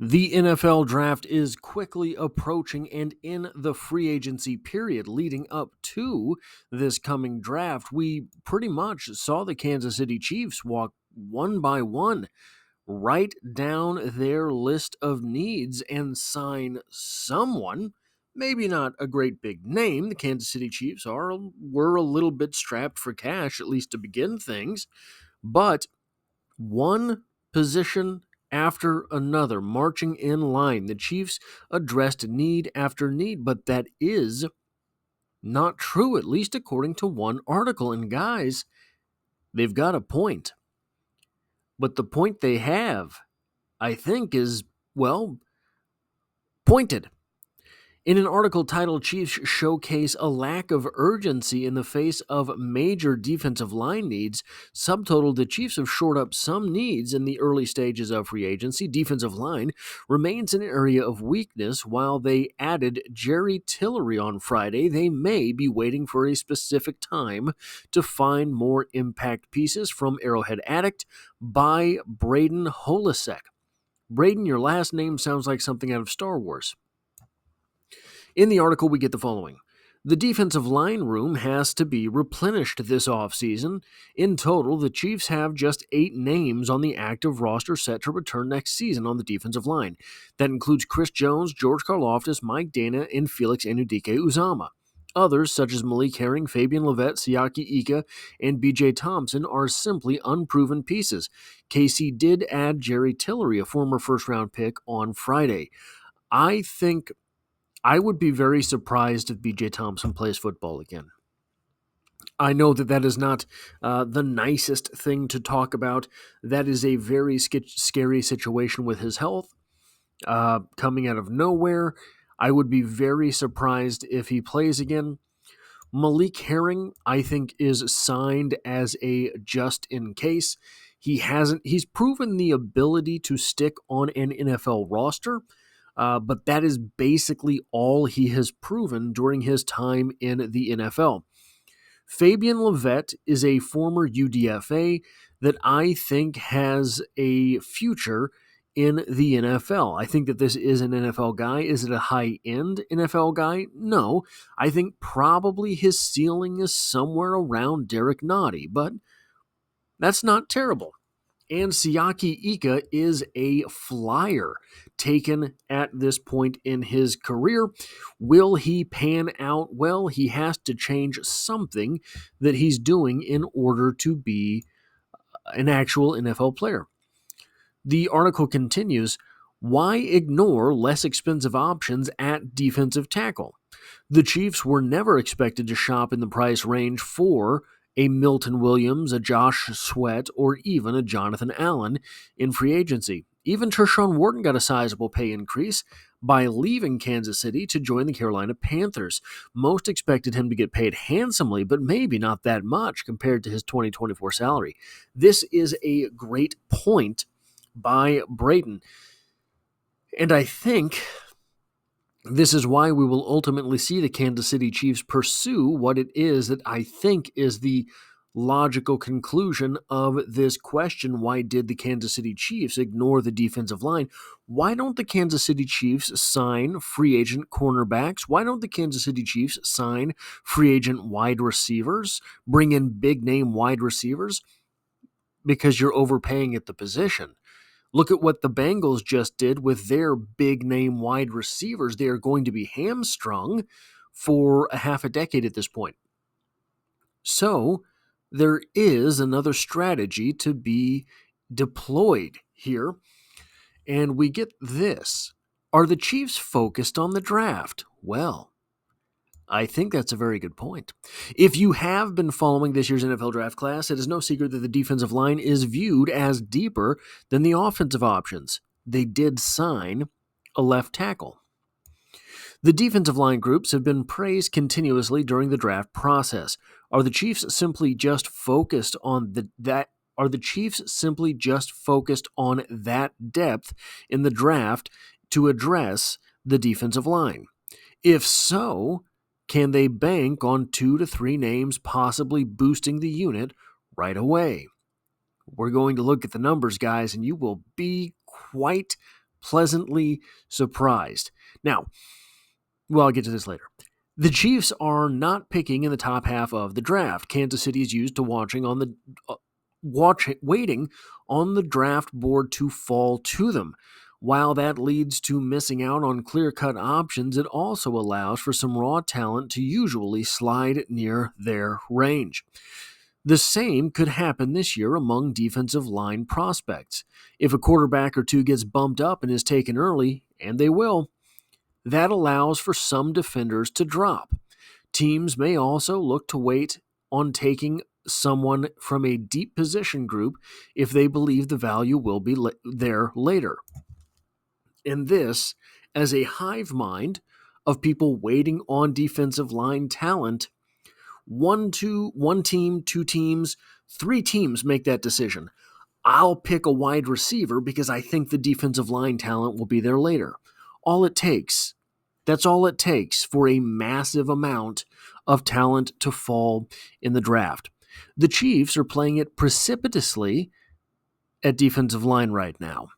The NFL draft is quickly approaching, and in the free agency period leading up to this coming draft, we pretty much saw the Kansas City Chiefs walk one by one right down their list of needs and sign someone. Maybe not a great big name. The Kansas City Chiefs were a little bit strapped for cash, at least to begin things, but one position after another, marching in line. The Chiefs addressed need after need, but that is not true, at least according to one article. And guys, they've got a point. But the point they have, I think, is, well, pointed. In an article titled "Chiefs Showcase a Lack of Urgency in the Face of Major Defensive Line Needs," subtitled "The Chiefs have shored up some needs in the early stages of free agency. Defensive line remains an area of weakness. While they added Jerry Tillery on Friday, they may be waiting for a specific time to find more impact pieces." From Arrowhead Addict by Braden Holisek. Braden, your last name sounds like something out of Star Wars. In the article, we get the following. The defensive line room has to be replenished this offseason. In total, the Chiefs have just 8 names on the active roster set to return next season on the defensive line. That includes Chris Jones, George Karlaftis, Mike Dana, and Felix Anudike-Uzomah. Others, such as Malik Herring, Fabian Levette, Siaki Ika, and B.J. Thompson, are simply unproven pieces. KC did add Jerry Tillery, a former first-round pick, on Friday. I think I would be very surprised if B.J. Thompson plays football again. I know that is not the nicest thing to talk about. That is a very scary situation with his health coming out of nowhere. I would be very surprised if he plays again. Malik Herring, I think, is signed as a just in case. He's proven the ability to stick on an NFL roster. But that is basically all he has proven during his time in the NFL. Fabian Levette is a former UDFA that I think has a future in the NFL. I think that this is an NFL guy. Is it a high-end NFL guy? No. I think probably his ceiling is somewhere around Derek Nottie, but that's not terrible. And Siaki Ika is a flyer taken at this point in his career. Will he pan out? Well, he has to change something that he's doing in order to be an actual NFL player. The article continues, why ignore less expensive options at defensive tackle? The Chiefs were never expected to shop in the price range for a Milton Williams, a Josh Sweat, or even a Jonathan Allen in free agency. Even Tershawn Wharton got a sizable pay increase by leaving Kansas City to join the Carolina Panthers. Most expected him to get paid handsomely, but maybe not that much compared to his 2024 salary. This is a great point by Braden. And I think this is why we will ultimately see the Kansas City Chiefs pursue what it is that I think is the logical conclusion of this question. Why did the Kansas City Chiefs ignore the defensive line? Why don't the Kansas City Chiefs sign free agent cornerbacks? Why don't the Kansas City Chiefs sign free agent wide receivers? Bring in big-name wide receivers? Because you're overpaying at the position. Look at what the Bengals just did with their big-name wide receivers. They are going to be hamstrung for a half a decade at this point. So there is another strategy to be deployed here. And we get this. Are the Chiefs focused on the draft? Well, I think that's a very good point. If you have been following this year's NFL draft class, it is no secret that the defensive line is viewed as deeper than the offensive options. They did sign a left tackle. The defensive line groups have been praised continuously during the draft process. Are the Chiefs simply just focused on that? Are the Chiefs simply just focused on that depth in the draft to address the defensive line? If so, can they bank on 2 to 3 names possibly boosting the unit right away? We're going to look at the numbers, guys, and you will be quite pleasantly surprised. Now, well, I'll get to this later. The Chiefs are not picking in the top half of the draft. Kansas City is used to waiting on the draft board to fall to them. While that leads to missing out on clear-cut options, it also allows for some raw talent to usually slide near their range. The same could happen this year among defensive line prospects. If a quarterback or two gets bumped up and is taken early, and they will, that allows for some defenders to drop. Teams may also look to wait on taking someone from a deep position group if they believe the value will be there later. And this, as a hive mind of people waiting on defensive line talent, one team, two teams, three teams make that decision. I'll pick a wide receiver because I think the defensive line talent will be there later. That's all it takes for a massive amount of talent to fall in the draft. The Chiefs are playing it precipitously at defensive line right now.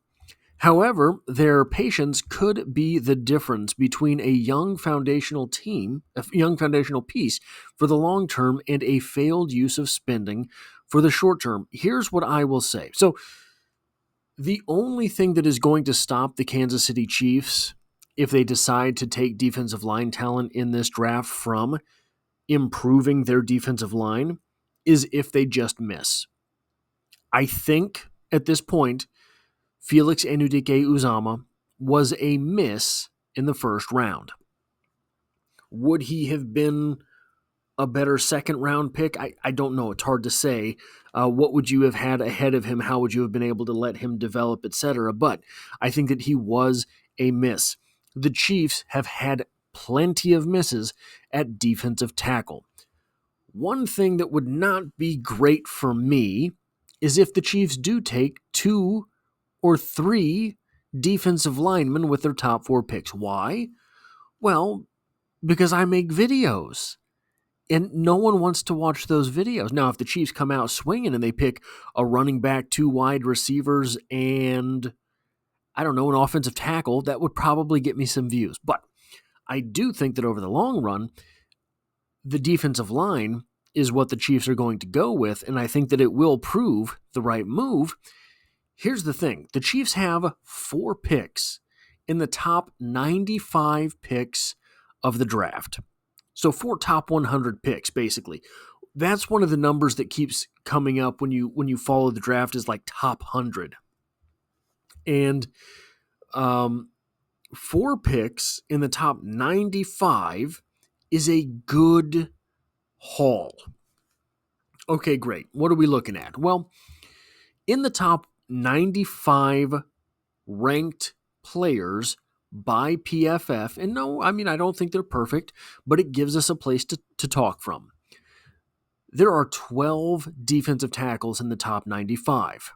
However, their patience could be the difference between a young foundational piece for the long term and a failed use of spending for the short term. Here's what I will say. So, the only thing that is going to stop the Kansas City Chiefs, if they decide to take defensive line talent in this draft, from improving their defensive line, is if they just miss. I think at this point, Felix Anudike-Uzomah was a miss in the first round. Would he have been a better second-round pick? I don't know. It's hard to say. What would you have had ahead of him? How would you have been able to let him develop, etc.? But I think that he was a miss. The Chiefs have had plenty of misses at defensive tackle. One thing that would not be great for me is if the Chiefs do take 2 or 3 defensive linemen with their top 4 picks. Why? Well, because I make videos, and no one wants to watch those videos. Now, if the Chiefs come out swinging and they pick a running back, 2 wide receivers, and, I don't know, an offensive tackle, that would probably get me some views. But I do think that over the long run, the defensive line is what the Chiefs are going to go with, and I think that it will prove the right move. Here's the thing. The Chiefs have 4 picks in the top 95 picks of the draft. So 4 top 100 picks, basically. That's one of the numbers that keeps coming up when you follow the draft, is like top 100. And 4 picks in the top 95 is a good haul. Okay, great. What are we looking at? Well, in the top 95 ranked players by PFF, and no, I don't think they're perfect, but it gives us a place to talk from. There are 12 defensive tackles in the top 95.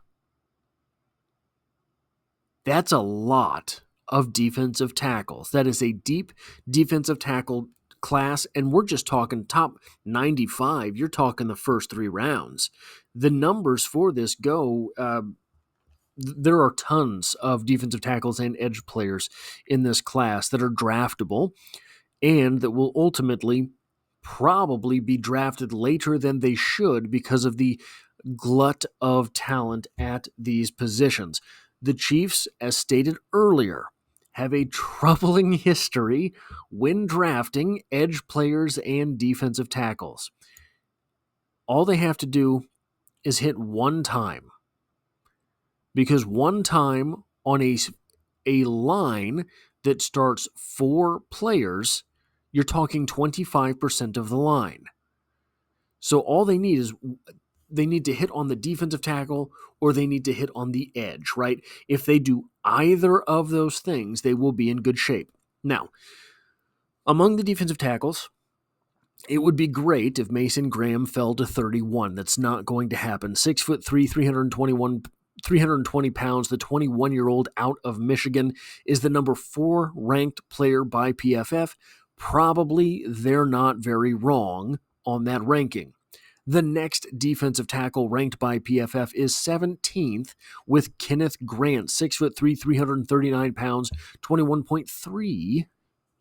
That's a lot of defensive tackles. That is a deep defensive tackle class, and we're just talking top 95. You're talking the first 3 rounds. The numbers for this go, there are tons of defensive tackles and edge players in this class that are draftable and that will ultimately probably be drafted later than they should because of the glut of talent at these positions. The Chiefs, as stated earlier, have a troubling history when drafting edge players and defensive tackles. All they have to do is hit one time. Because one time on a line that starts 4 players, you're talking 25% of the line. So all they need is they need to hit on the defensive tackle or they need to hit on the edge, right? If they do either of those things, they will be in good shape. Now, among the defensive tackles, it would be great if Mason Graham fell to 31. That's not going to happen. 6'3", 320 pounds, the 21-year-old out of Michigan is the number 4 ranked player by PFF. Probably they're not very wrong on that ranking. The next defensive tackle ranked by PFF is 17th with Kenneth Grant, 6'3", 339 pounds, 21.3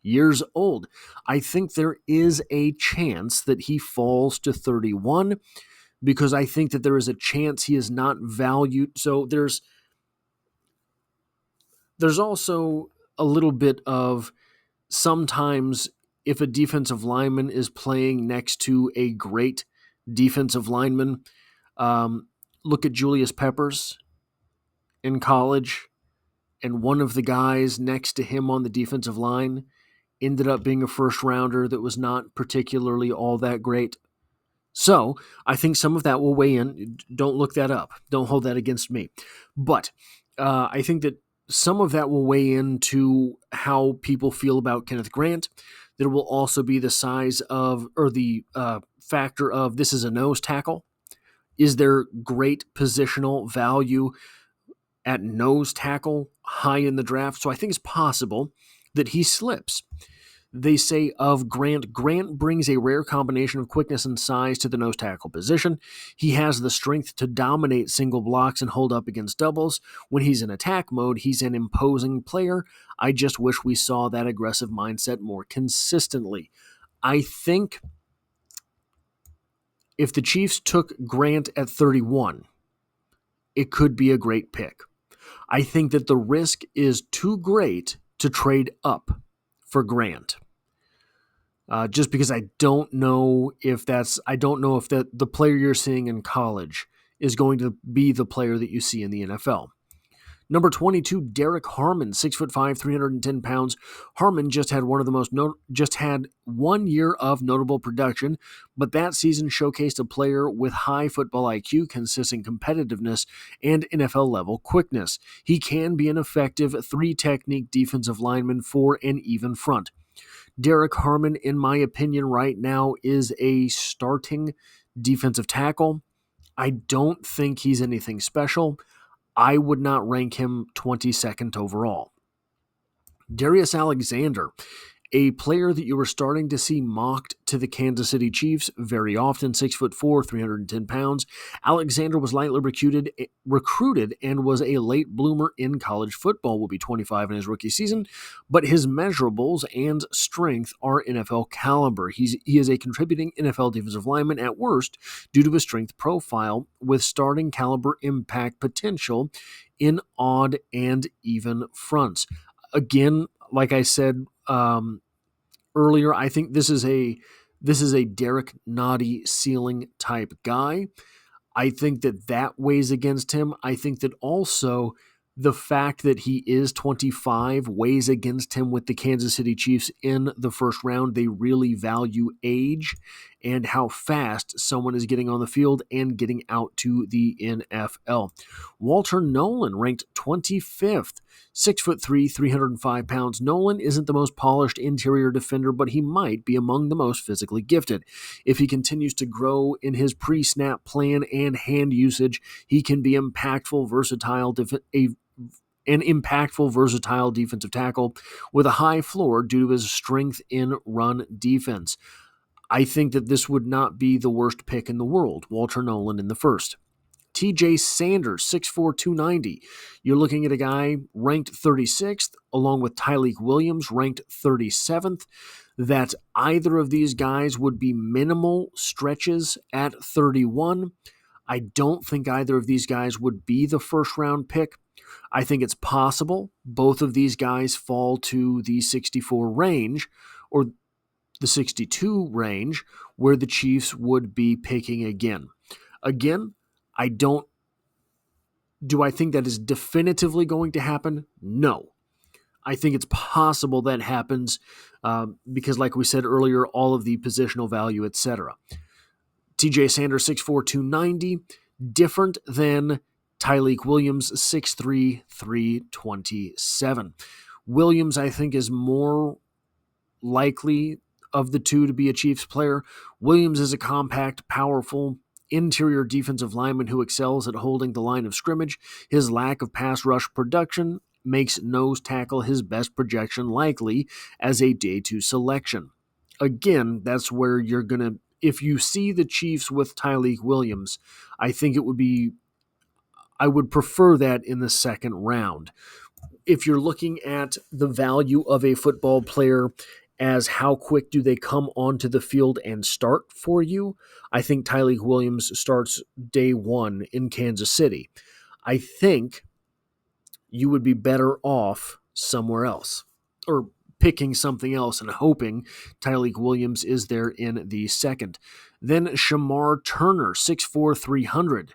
years old. I think there is a chance that he falls to 31 because I think that there is a chance he is not valued. So there's also a little bit of sometimes if a defensive lineman is playing next to a great defensive lineman, look at Julius Peppers in college, and one of the guys next to him on the defensive line ended up being a first rounder that was not particularly all that great. So I think some of that will weigh in. Don't look that up. Don't hold that against me. But I think that some of that will weigh into how people feel about Kenneth Grant. There will also be the size of, or the factor of, this is a nose tackle. Is there great positional value at nose tackle high in the draft? So I think it's possible that he slips. They say of Grant brings a rare combination of quickness and size to the nose tackle position. He has the strength to dominate single blocks and hold up against doubles. When he's in attack mode, he's an imposing player. I just wish we saw that aggressive mindset more consistently. I think if the Chiefs took Grant at 31, it could be a great pick. I think that the risk is too great to trade up for Grant. Just because I don't know if the player you're seeing in college is going to be the player that you see in the NFL. Number 22, Derek Harmon, 6'5", 310 pounds. Harmon just had 1 year of notable production, but that season showcased a player with high football IQ, consistent competitiveness, and NFL-level quickness. He can be an effective three-technique defensive lineman for an even front. Derek Harmon, in my opinion, right now is a starting defensive tackle. I don't think he's anything special. I would not rank him 22nd overall. Darius Alexander, a player that you were starting to see mocked to the Kansas City Chiefs very often, 6'4", 310 pounds. Alexander was lightly recruited and was a late bloomer in college football, will be 25 in his rookie season, but his measurables and strength are NFL caliber. He is a contributing NFL defensive lineman at worst due to his strength profile with starting caliber impact potential in odd and even fronts. Again, like I said earlier, I think this is a Derek Noddy ceiling type guy. I think that weighs against him. I think that also the fact that he is 25 weighs against him with the Kansas City Chiefs in the first round. They really value age and how fast someone is getting on the field and getting out to the NFL. Walter Nolan ranked 25th, 6'3", 305 pounds. Nolan isn't the most polished interior defender, but he might be among the most physically gifted. If he continues to grow in his pre-snap plan and hand usage, he can be an impactful, versatile defensive tackle with a high floor due to his strength in run defense. I think that this would not be the worst pick in the world, Walter Nolan in the first. TJ Sanders, 6'4", 290. You're looking at a guy ranked 36th, along with Tyleik Williams, ranked 37th. That either of these guys would be minimal stretches at 31. I don't think either of these guys would be the first-round pick. I think it's possible both of these guys fall to the 64 range or the 62 range where the Chiefs would be picking again. Again, do I think that is definitively going to happen? No. I think it's possible that happens because, like we said earlier, all of the positional value, etc. TJ Sanders, 6'4", 290, different than Tyleik Williams, 6'3", 327. Williams, I think, is more likely of the two to be a Chiefs player. Williams is a compact, powerful, interior defensive lineman who excels at holding the line of scrimmage. His lack of pass rush production makes nose tackle his best projection, likely as a day two selection. Again, that's where you're going to if you see the Chiefs with Tyleik Williams, I would prefer that in the second round. If you're looking at the value of a football player as how quick do they come onto the field and start for you, I think Tyleik Williams starts day one in Kansas City. I think you would be better off somewhere else, or picking something else and hoping Tyleik Williams is there in the second. Then Shamar Turner, 6'4", 300.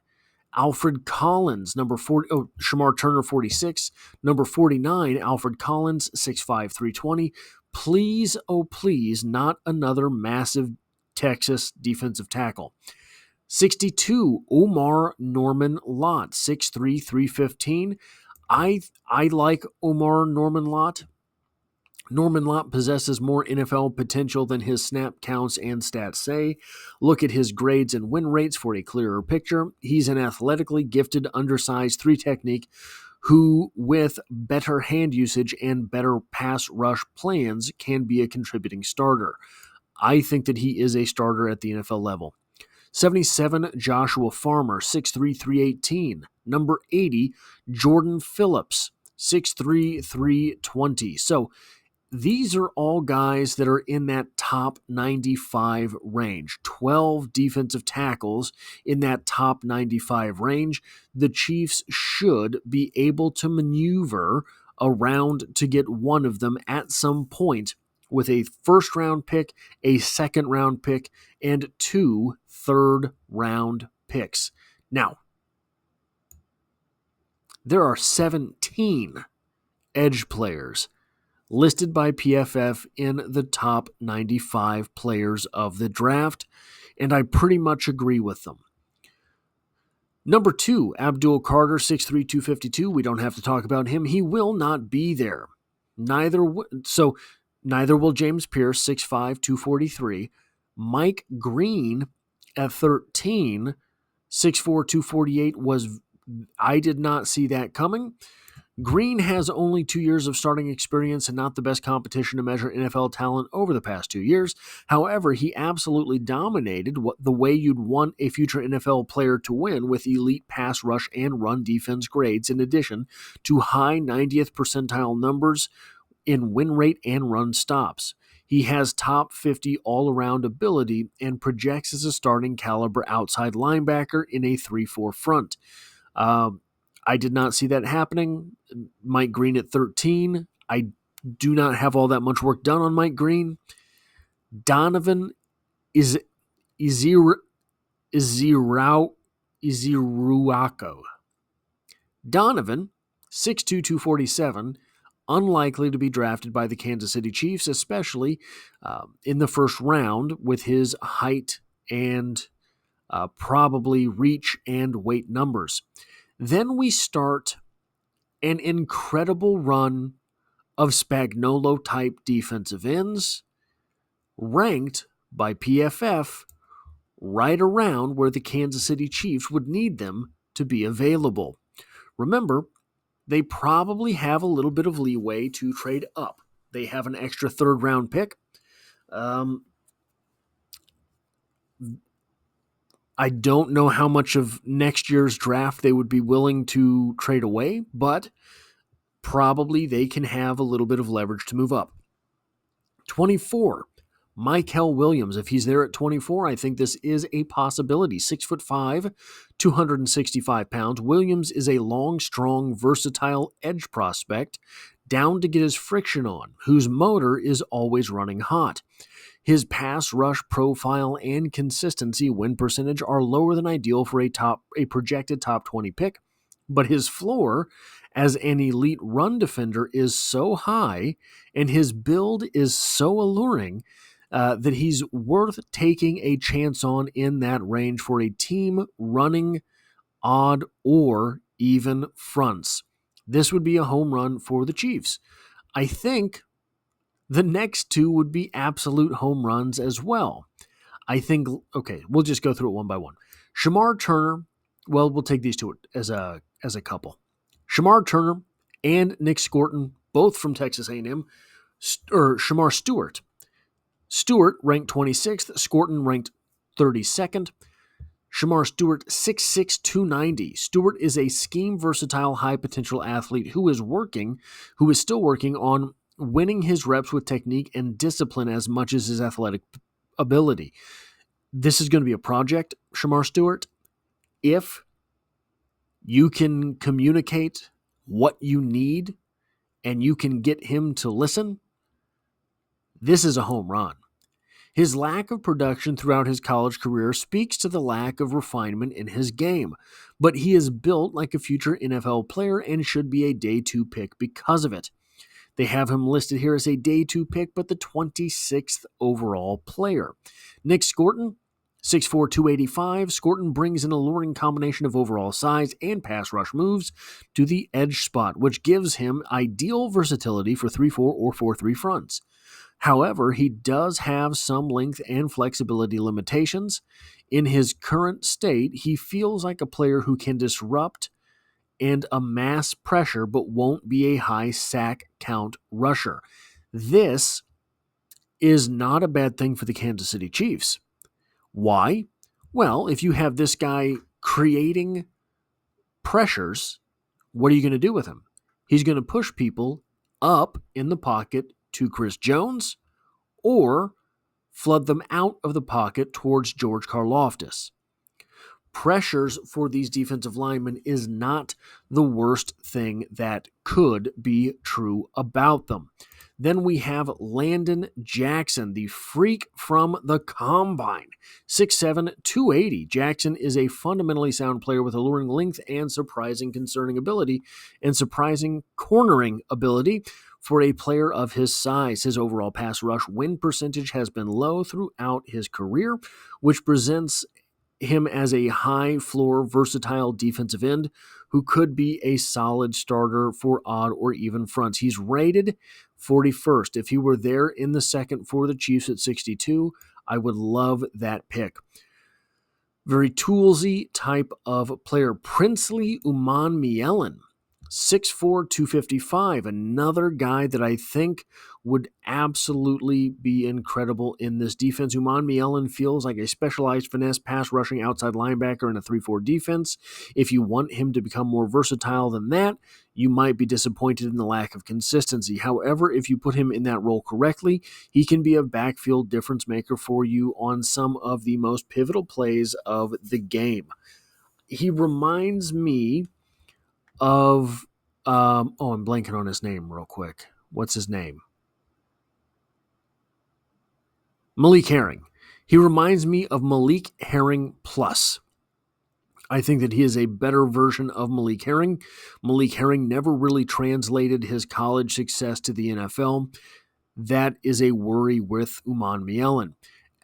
Alfred Collins, number 40. Oh, Shamar Turner, 46. Number 49, Alfred Collins, 6'5", 320. Please, oh please, not another massive Texas defensive tackle. 62, Omar Norman Lott, 6'3", 315. I like Omar Norman Lott. Norman Lott possesses more NFL potential than his snap counts and stats say. Look at his grades and win rates for a clearer picture. He's an athletically gifted, undersized 3 technique who, with better hand usage and better pass rush plans, can be a contributing starter. I think that he is a starter at the NFL level. 77, Joshua Farmer, 6'3", 318. Number 80, Jordan Phillips, 6'3", 320. So these are all guys that are in that top 95 range. 12 defensive tackles in that top 95 range. The Chiefs should be able to maneuver around to get one of them at some point with a first-round pick, a second-round pick, and 2 third-round picks. Now, there are 17 edge players listed by PFF in the top 95 players of the draft, and I pretty much agree with them. Number 2, Abdul Carter, 6'3", 252. We don't have to talk about him. He will not be there. Neither will James Pierce, 6'5", 243. Mike Green at 13, 6'4", 248 I did not see that coming. Green has only 2 years of starting experience and not the best competition to measure NFL talent over the past 2 years. However, he absolutely dominated the way you'd want a future NFL player to win with elite pass rush and run defense grades, in addition to high 90th percentile numbers in win rate and run stops. He has top 50 all-around ability and projects as a starting caliber outside linebacker in a 3-4 front. I did not see that happening. Mike Green at 13. I do not have all that much work done on Mike Green. Donovan Iziruako. Donovan, 6'2", 247, unlikely to be drafted by the Kansas City Chiefs, especially in the first round with his height and probably reach and weight numbers. Then we start an incredible run of Spagnuolo-type defensive ends, ranked by PFF right around where the Kansas City Chiefs would need them to be available. Remember, they probably have a little bit of leeway to trade up. They have an extra third-round pick. I don't know how much of next year's draft they would be willing to trade away, but probably they can have a little bit of leverage to move up. 24, Mykel Williams. If he's there at 24, I think this is a possibility. 6'5", 265 pounds. Williams is a long, strong, versatile edge prospect, down to get his friction on, whose motor is always running hot. His pass rush profile and consistency win percentage are lower than ideal for a projected top 20 pick, but his floor as an elite run defender is so high and his build is so alluring that he's worth taking a chance on in that range for a team running odd or even fronts. This would be a home run for the Chiefs. I think the next 2 would be absolute home runs as well. Okay, we'll just go through it one by one. Shamar Turner, well, we'll take these 2 as a couple. Shamar Turner and Nick Scorton, both from Texas A&M, or Shamar Stewart. Stewart ranked 26th, Scorton ranked 32nd. Shamar Stewart, 6'6", 290. Stewart is a scheme-versatile, high-potential athlete who is still working on winning his reps with technique and discipline as much as his athletic ability. This is going to be a project, Shamar Stewart. If you can communicate what you need and you can get him to listen, this is a home run. His lack of production throughout his college career speaks to the lack of refinement in his game, but he is built like a future NFL player and should be a day 2 pick because of it. They have him listed here as a day 2 pick, but the 26th overall player. Nick Scorton, 6'4", 285. Scorton brings an alluring combination of overall size and pass rush moves to the edge spot, which gives him ideal versatility for 3-4 or 4-3 fronts. However, he does have some length and flexibility limitations. In his current state, he feels like a player who can disrupt and amass pressure but won't be a high sack count rusher. This is not a bad thing for the Kansas City Chiefs. Why? Well, if you have this guy creating pressures, what are you going to do with him? He's going to push people up in the pocket to Chris Jones or flood them out of the pocket towards George Karlaftis. Pressures for these defensive linemen is not the worst thing that could be true about them. Then we have Landon Jackson, the freak from the combine. 6'7", 280. Jackson is a fundamentally sound player with alluring length and surprising cornering ability for a player of his size. His overall pass rush win percentage has been low throughout his career, which presents him as a high-floor, versatile defensive end who could be a solid starter for odd or even fronts. He's rated 41st. If he were there in the second for the Chiefs at 62, I would love that pick. Very toolsy type of player. Princely Umanmielen, 6'4", 255. Another guy that I think would absolutely be incredible in this defense. Umanmielen feels like a specialized finesse pass rushing outside linebacker in a 3-4 defense. If you want him to become more versatile than that, you might be disappointed in the lack of consistency. However, if you put him in that role correctly, he can be a backfield difference maker for you on some of the most pivotal plays of the game. He reminds me of, I'm blanking on his name real quick. What's his name? Malik Herring. He reminds me of Malik Herring plus. I think that he is a better version of Malik Herring. Malik Herring never really translated his college success to the NFL. That is a worry with Umanmielen.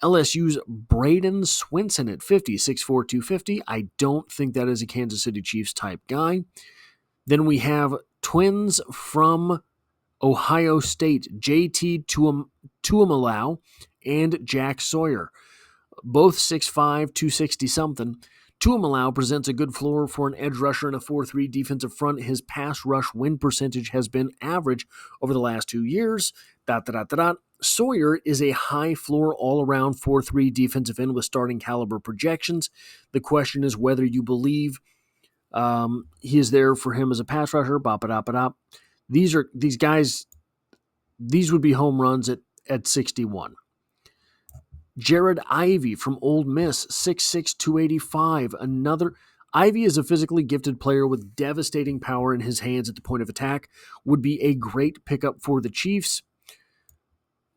LSU's Braden Swinson at 50, 6'4", 250. I don't think that is a Kansas City Chiefs type guy. Then we have twins from Ohio State, JT Tuimoloau and Jack Sawyer. Both 6'5", 260-something. Tuimoloau presents a good floor for an edge rusher in a 4-3 defensive front. His pass rush win percentage has been average over the last 2 years. Sawyer is a high floor all-around 4-3 defensive end with starting caliber projections. The question is whether you believe he is there for him as a pass rusher. These guys, these would be home runs at 61. Jared Ivey from Ole Miss, 6'6", 285. Ivey is a physically gifted player with devastating power in his hands at the point of attack. Would be a great pickup for the Chiefs.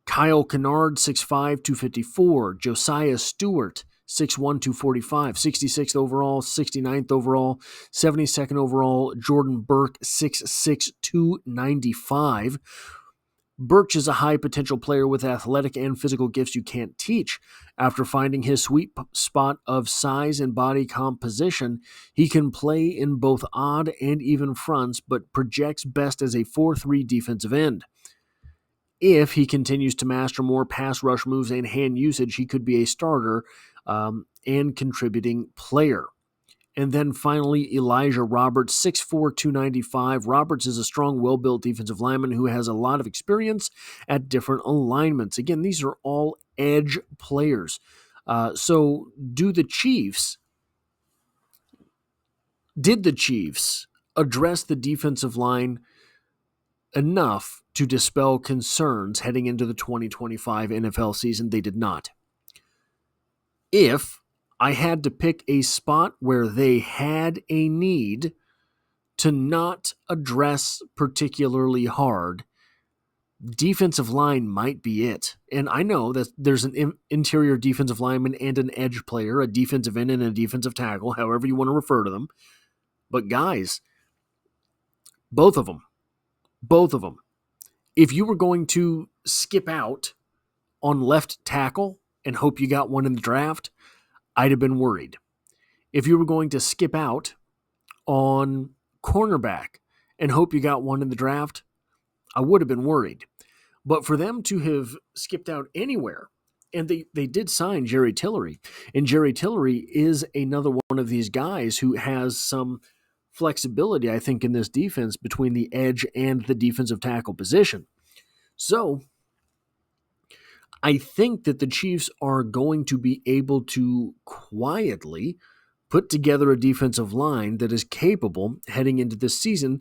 Kyle Kennard, 6'5", 254. Josiah Stewart, 6'1", 245. 66th overall, 69th overall, 72nd overall. Jordan Burke, 6'6", 295. Birch is a high-potential player with athletic and physical gifts you can't teach. After finding his sweet spot of size and body composition, he can play in both odd and even fronts, but projects best as a 4-3 defensive end. If he continues to master more pass rush moves and hand usage, he could be a starter and contributing player. And then finally, Elijah Roberts, 6'4", 295. Roberts is a strong, well-built defensive lineman who has a lot of experience at different alignments. Again, these are all edge players. So did the Chiefs address the defensive line enough to dispel concerns heading into the 2025 NFL season? They did not. If I had to pick a spot where they had a need to not address particularly hard, defensive line might be it. And I know that there's an interior defensive lineman and an edge player, a defensive end and a defensive tackle, however you want to refer to them. But guys, both of them, if you were going to skip out on left tackle and hope you got one in the draft, I'd have been worried. If you were going to skip out on cornerback and hope you got one in the draft, I would have been worried. But for them to have skipped out anywhere, and they did sign Jerry Tillery, and Jerry Tillery is another one of these guys who has some flexibility, I think, in this defense between the edge and the defensive tackle position. So I think that the Chiefs are going to be able to quietly put together a defensive line that is capable heading into this season,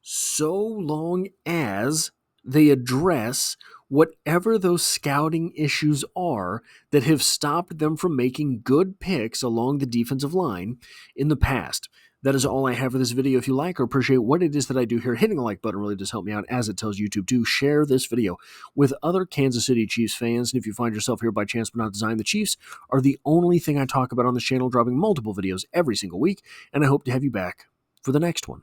so long as they address whatever those scouting issues are that have stopped them from making good picks along the defensive line in the past. That is all I have for this video. If you like or appreciate what it is that I do here, hitting the like button really does help me out, as it tells YouTube to share this video with other Kansas City Chiefs fans. And if you find yourself here by chance but not design, the Chiefs are the only thing I talk about on this channel, dropping multiple videos every single week, and I hope to have you back for the next one.